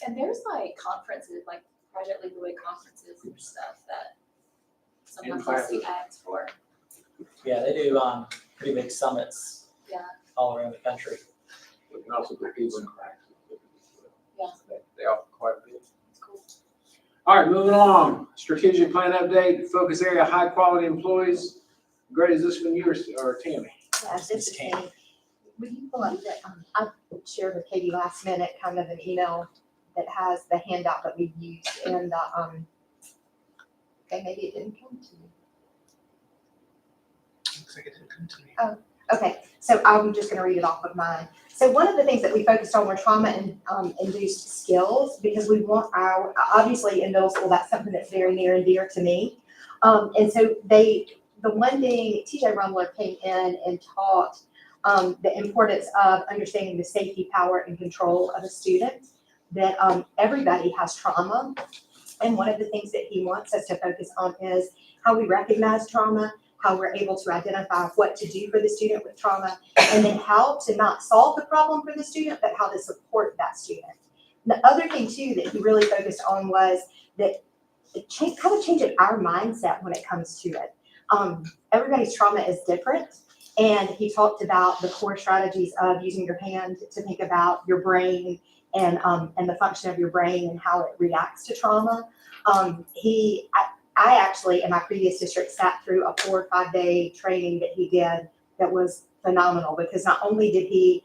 And there's like conferences, like Project Lead the Way conferences and stuff that sometimes I see ads for. Yeah, they do pretty big summits. Yeah. All around the country. We can also put people in practice. Yeah. They offer quite a bit. It's cool. All right, moving along. Strategic plan update, focus area, high quality employees. Greg, is this from you or Tammy? Yeah, this is Katie. Would you pull up that, I shared with Katie last minute kind of an email that has the handout that we've used in the, okay, maybe it didn't come to you. Looks like it didn't come to me. Okay, so I'm just gonna read it off of mine. So one of the things that we focused on were trauma and induced skills, because we want our, obviously in middle school, that's something that's very near and dear to me. And so the one thing, TJ Rumler came in and taught the importance of understanding the safety, power, and control of a student, that everybody has trauma. And one of the things that he wants us to focus on is how we recognize trauma, how we're able to identify what to do for the student with trauma, and then how to not solve the problem for the student, but how to support that student. The other thing too that he really focused on was that kind of changing our mindset when it comes to it. Everybody's trauma is different, and he talked about the core strategies of using your hand to think about your brain and the function of your brain and how it reacts to trauma. I actually, in my previous district, sat through a 4 or 5 day training that he did that was phenomenal, because not only did he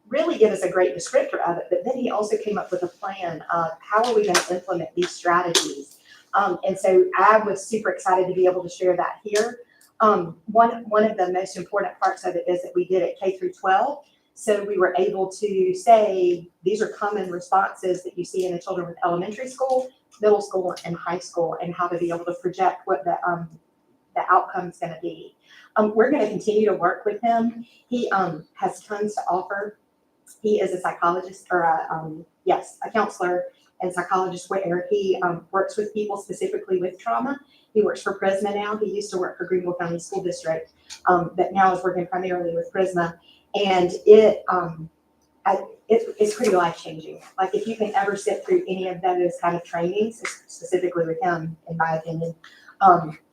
really give us a great descriptor of it, but then he also came up with a plan of how are we going to implement these strategies. And so I was super excited to be able to share that here. One of the most important parts of it is that we did it K through 12. So we were able to say, these are common responses that you see in the children with elementary school, middle school, and high school, and how to be able to project what the outcome's going to be. We're going to continue to work with him. He has tons to offer. He is a psychologist, or a counselor and psychologist where he works with people specifically with trauma. He works for Prisma now. He used to work for Greenville County School District, but now is working primarily with Prisma. And it's pretty life-changing. Like, if you can ever sit through any of those kind of trainings, specifically with him, in my opinion,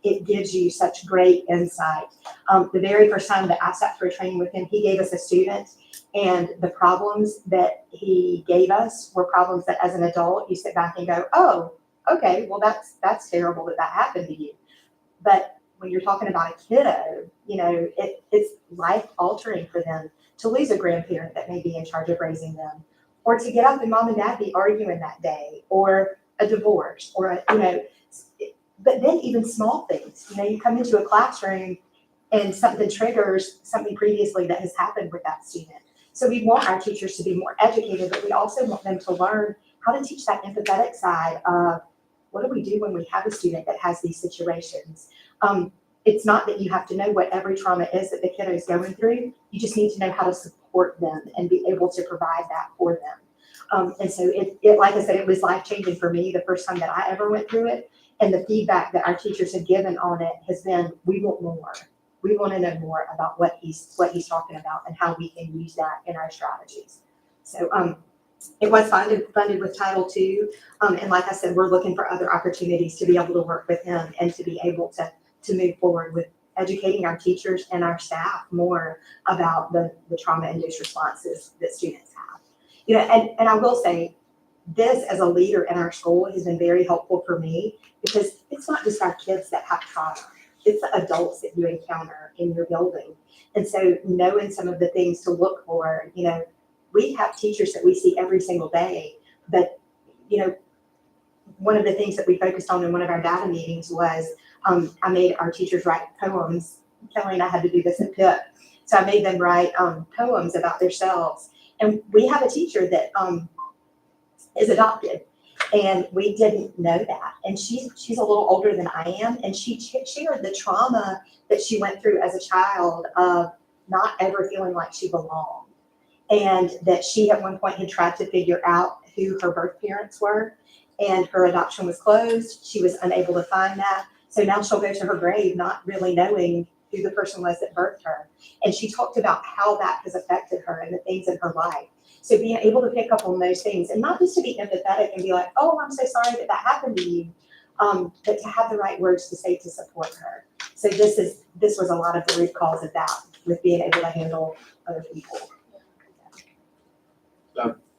it gives you such great insight. The very first time that I sat through a training with him, he gave us a student, and the problems that he gave us were problems that as an adult, you sit back and go, oh, okay, well, that's terrible that happened to you. But when you're talking about a kiddo, it's life-altering for them to lose a grandparent that may be in charge of raising them, or to get up and mom and dad be arguing that day, or a divorce, or but then even small things. You come into a classroom and something triggers something previously that has happened with that student. So we want our teachers to be more educated, but we also want them to learn how to teach that empathetic side of what do we do when we have a student that has these situations. It's not that you have to know what every trauma is that the kiddo is going through. You just need to know how to support them and be able to provide that for them. And so it, like I said, it was life-changing for me the first time that I ever went through it. And the feedback that our teachers have given on it has been, we want more. We want to know more about what he's talking about and how we can use that in our strategies. So it was funded with Title II. And like I said, we're looking for other opportunities to be able to work with him and to be able to move forward with educating our teachers and our staff more about the trauma-induced responses that students have. And I will say, this as a leader in our school has been very helpful for me, because it's not just our kids that have trauma. It's the adults that you encounter in your building. And so knowing some of the things to look for, we have teachers that we see every single day, but, one of the things that we focused on in one of our data meetings was I made our teachers write poems. Kelly and I had to do this at Pitt. So I made them write poems about themselves. And we have a teacher that is adopted, and we didn't know that. And she's a little older than I am, and she shared the trauma that she went through as a child of not ever feeling like she belonged. And that she at one point had tried to figure out who her birth parents were, and her adoption was closed. She was unable to find that. So now she'll go to her grave not really knowing who the person was that birthed her. And she talked about how that has affected her and the things in her life. So being able to pick up on those things and not just to be empathetic and be like, oh, I'm so sorry that that happened to you, but to have the right words to say to support her. So this was a lot of the root cause of that, with being able to handle other people.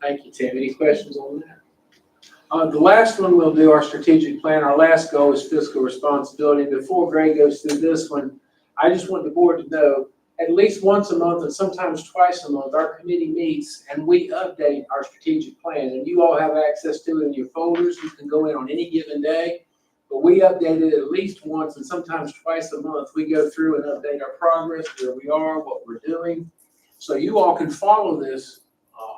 Thank you, Tim. Any questions on that? The last one, we'll do our strategic plan. Our last goal is fiscal responsibility. Before Greg goes through this one, I just want the board to know, at least once a month and sometimes twice a month, our committee meets and we update our strategic plan. And you all have access to it in your folders. You can go in on any given day. But we update it at least once and sometimes twice a month. We go through and update our progress, where we are, what we're doing. So you all can follow this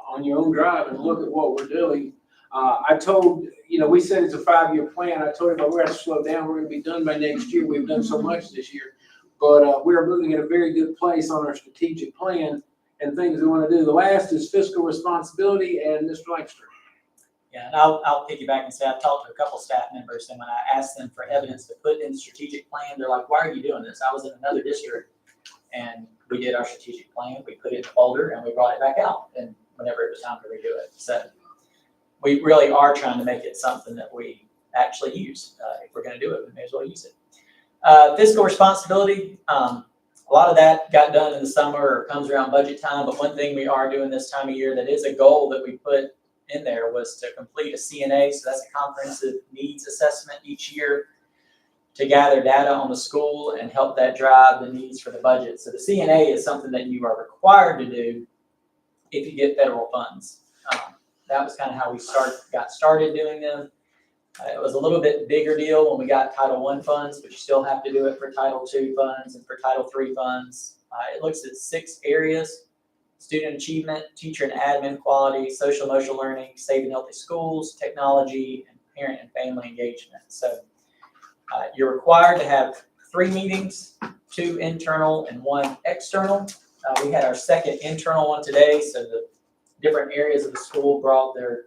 on your own drive and look at what we're doing. I told, we said it's a 5-year plan. I told everybody we're going to slow down. We're going to be done by next year. We've done so much this year. But we're moving at a very good place on our strategic plan and things we want to do. The last is fiscal responsibility, and Mr. Lancaster. Yeah, and I'll piggyback and say I've talked to a couple staff members, and when I asked them for evidence to put in the strategic plan, they're like, why are you doing this? I was in another district and we did our strategic plan, we put it in the folder and we brought it back out and whenever it was time to redo it. So we really are trying to make it something that we actually use. If we're gonna do it, we may as well use it. Fiscal responsibility, a lot of that got done in the summer or comes around budget time, but one thing we are doing this time of year that is a goal that we put in there was to complete a CNA, so that's a comprehensive needs assessment each year to gather data on the school and help that drive the needs for the budget. So the CNA is something that you are required to do if you get federal funds. That was kind of how we got started doing them. It was a little bit bigger deal when we got Title I funds, but you still have to do it for Title II funds and for Title III funds. It looks at 6 areas: student achievement, teacher and admin quality, social emotional learning, safe and healthy schools, technology, and parent and family engagement. So you're required to have 3 meetings, 2 internal and 1 external. We had our second internal one today, so the different areas of the school brought their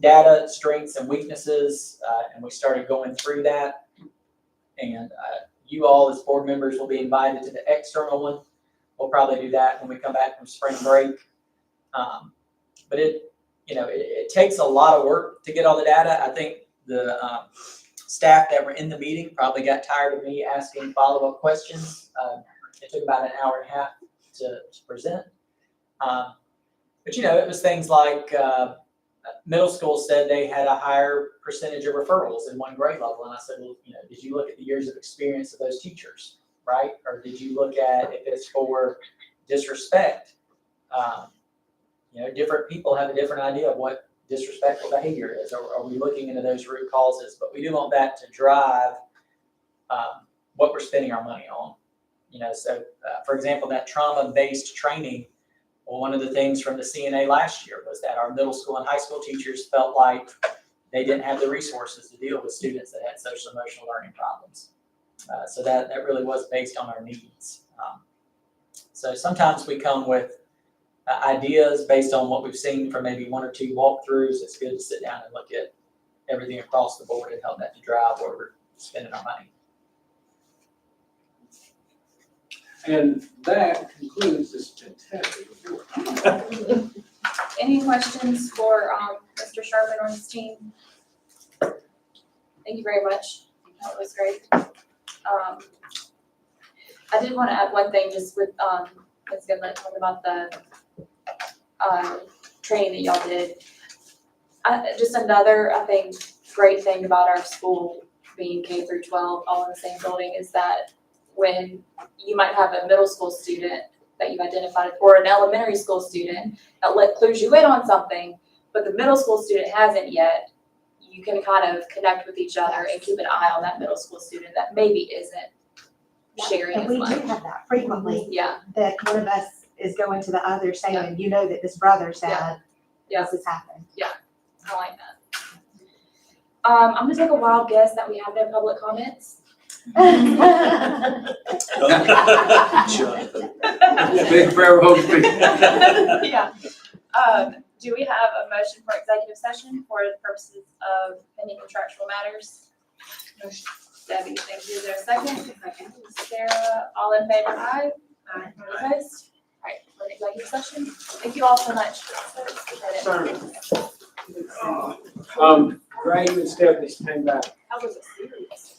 data, strengths, and weaknesses, and we started going through that. And you all as board members will be invited to the external one. We'll probably do that when we come back from spring break. But it takes a lot of work to get all the data. I think the staff that were in the meeting probably got tired of me asking follow-up questions. It took about an hour and a half to present. But it was things like middle school said they had a higher percentage of referrals in one grade level. And I said, well, did you look at the years of experience of those teachers, right? Or did you look at if it's for disrespect? Different people have a different idea of what disrespectful behavior is. Or are we looking into those root causes? But we do want that to drive what we're spending our money on. For example, that trauma-based training, well, one of the things from the CNA last year was that our middle school and high school teachers felt like they didn't have the resources to deal with students that had social emotional learning problems. So that really was based on our needs. So sometimes we come with ideas based on what we've seen from maybe 1 or 2 walkthroughs. It's good to sit down and look at everything across the board and help that to drive where we're spending our money. And that concludes this fantastic report. Any questions for Mr. Sherman or his team? Thank you very much. That was great. I did want to add one thing just with Ms. Goodman talking about the training that y'all did. Just another, I think, great thing about our school being K through 12 all in the same building is that when you might have a middle school student that you've identified or an elementary school student that clues you in on something, but the middle school student hasn't yet, you can kind of connect with each other and keep an eye on that middle school student that maybe isn't sharing as much. And we do have that frequently, Yeah, that one of us is going to the other saying, that this brother said yeah, this has happened. I like that. I'm gonna take a wild guess that we have no public comments. Big prayer, hope, Yeah. Do we have a motion for executive session for the purposes of pending contractual matters? Motion. Debbie, thank you. Is there a second? Second. Sarah, all in favor, aye? Aye. Opposed? All right, we're in executive session. Thank you all so much. Graham and Stephanie came back. That was a serious.